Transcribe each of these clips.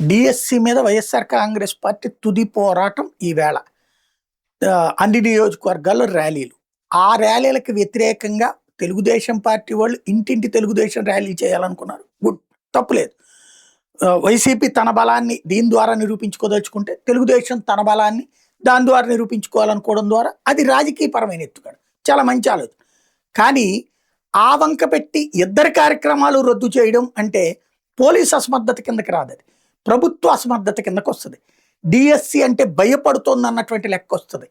DSC మీద YSR Congress party తుది పోరాటం ఈవేళ. అన్ని నియోజకవర్గాల్లో ర్యాలీలు. ఆ ర్యాలీలకు వ్యతిరేకంగా తెలుగుదేశం పార్టీ వాళ్ళు ఇంటింటి తెలుగుదేశం ర్యాలీ చేయాలనుకున్నారు. గుడ్, తప్పులేదు. వైసీపీ తన బలాన్ని దీని ద్వారా నిరూపించుకోదలుచుకుంటే, తెలుగుదేశం తన బలాన్ని దాని ద్వారా నిరూపించుకోవాలనుకోవడం ద్వారా అది రాజకీయపరమైన ఎత్తుగడ. చాలా మంచి ఆలోచన. కానీ ఆ వంక పెట్టి ఇద్దరి కార్యక్రమాలు రద్దు చేయడం అంటే పోలీస్ అసమర్థత కిందకి రాదది, ప్రభుత్వ అసమర్థత కిందకు వస్తుంది. డిఎస్సి అంటే భయపడుతోంది అన్నటువంటి లెక్క వస్తుంది.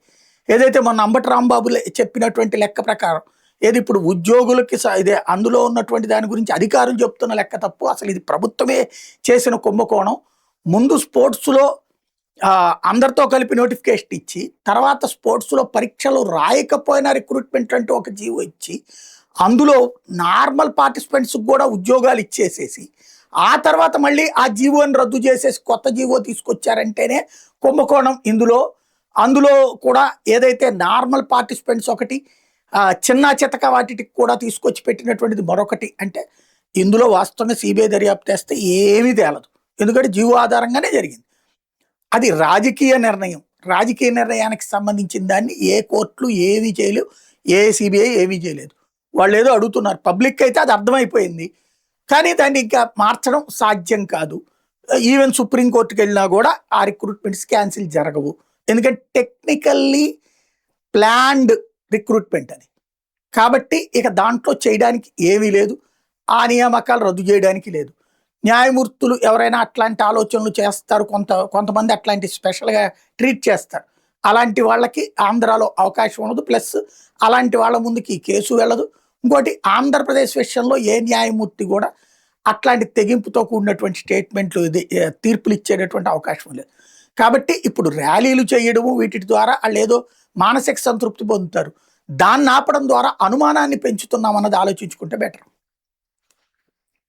ఏదైతే మొన్న అంబటి రాంబాబు చెప్పినటువంటి లెక్క ప్రకారం, ఏది ఇప్పుడు ఉద్యోగులకి ఇదే అందులో ఉన్నటువంటి దాని గురించి అధికారులు చెప్తున్న లెక్క తప్పు. అసలు ఇది ప్రభుత్వమే చేసిన కుంభకోణం. ముందు స్పోర్ట్స్లో అందరితో కలిపి నోటిఫికేషన్ ఇచ్చి, తర్వాత స్పోర్ట్స్లో పరీక్షలు రాయకపోయినా రిక్రూట్మెంట్ అంటూ ఒక జీవో ఇచ్చి, అందులో నార్మల్ పార్టిసిపెంట్స్కి కూడా ఉద్యోగాలు ఇచ్చేసేసి, ఆ తర్వాత మళ్ళీ ఆ జీవోని రద్దు చేసేసి కొత్త జీవో తీసుకొచ్చారంటేనే కుంభకోణం అందులో కూడా ఏదైతే నార్మల్ పార్టిసిపెంట్స్ ఒకటి, చిన్న చితక వాటికి కూడా తీసుకొచ్చి పెట్టినటువంటిది మరొకటి. అంటే ఇందులో వాస్తవంగా సిబిఐ దర్యాప్తు చేస్తే ఏమీ తేలదు. ఎందుకంటే జీవో ఆధారంగానే జరిగింది. అది రాజకీయ నిర్ణయం. రాజకీయ నిర్ణయానికి సంబంధించిన దాన్ని ఏ కోర్టులు ఏమీ చేయలేవు, ఏ సిబిఐ ఏమీ చేయలేదు. వాళ్ళు ఏదో అడుగుతున్నారు. పబ్లిక్ అయితే అది అర్థమైపోయింది, కానీ దాన్ని ఇంకా మార్చడం సాధ్యం కాదు. ఈవెన్ సుప్రీంకోర్టుకి వెళ్ళినా కూడా ఆ రిక్రూట్మెంట్స్ క్యాన్సిల్ జరగవు. ఎందుకంటే టెక్నికల్లీ ప్లాన్డ్ రిక్రూట్మెంట్ అది. కాబట్టి ఇక దాంట్లో చేయడానికి ఏమీ లేదు. ఆ నియామకాలు రద్దు చేయడానికి లేదు. న్యాయమూర్తులు ఎవరైనా అట్లాంటి ఆలోచనలు చేస్తారు, కొంతమంది అట్లాంటి స్పెషల్గా ట్రీట్ చేస్తారు. అలాంటి వాళ్ళకి ఆంధ్రాలో అవకాశం ఉండదు. ప్లస్ అలాంటి వాళ్ళ ముందుకి ఈ కేసు వెళ్ళదు. ఇంకోటి, ఆంధ్రప్రదేశ్ విషయంలో ఏ న్యాయమూర్తి కూడా అట్లాంటి తెగింపుతో కూడినటువంటి స్టేట్మెంట్లు తీర్పులు ఇచ్చేటటువంటి అవకాశం లేదు. కాబట్టి ఇప్పుడు ర్యాలీలు చేయడము, వీటి ద్వారా వాళ్ళు ఏదో మానసిక సంతృప్తి పొందుతారు. దాన్ని ఆపడం ద్వారా అనుమానాన్ని పెంచుతున్నామన్నది ఆలోచించుకుంటే బెటర్.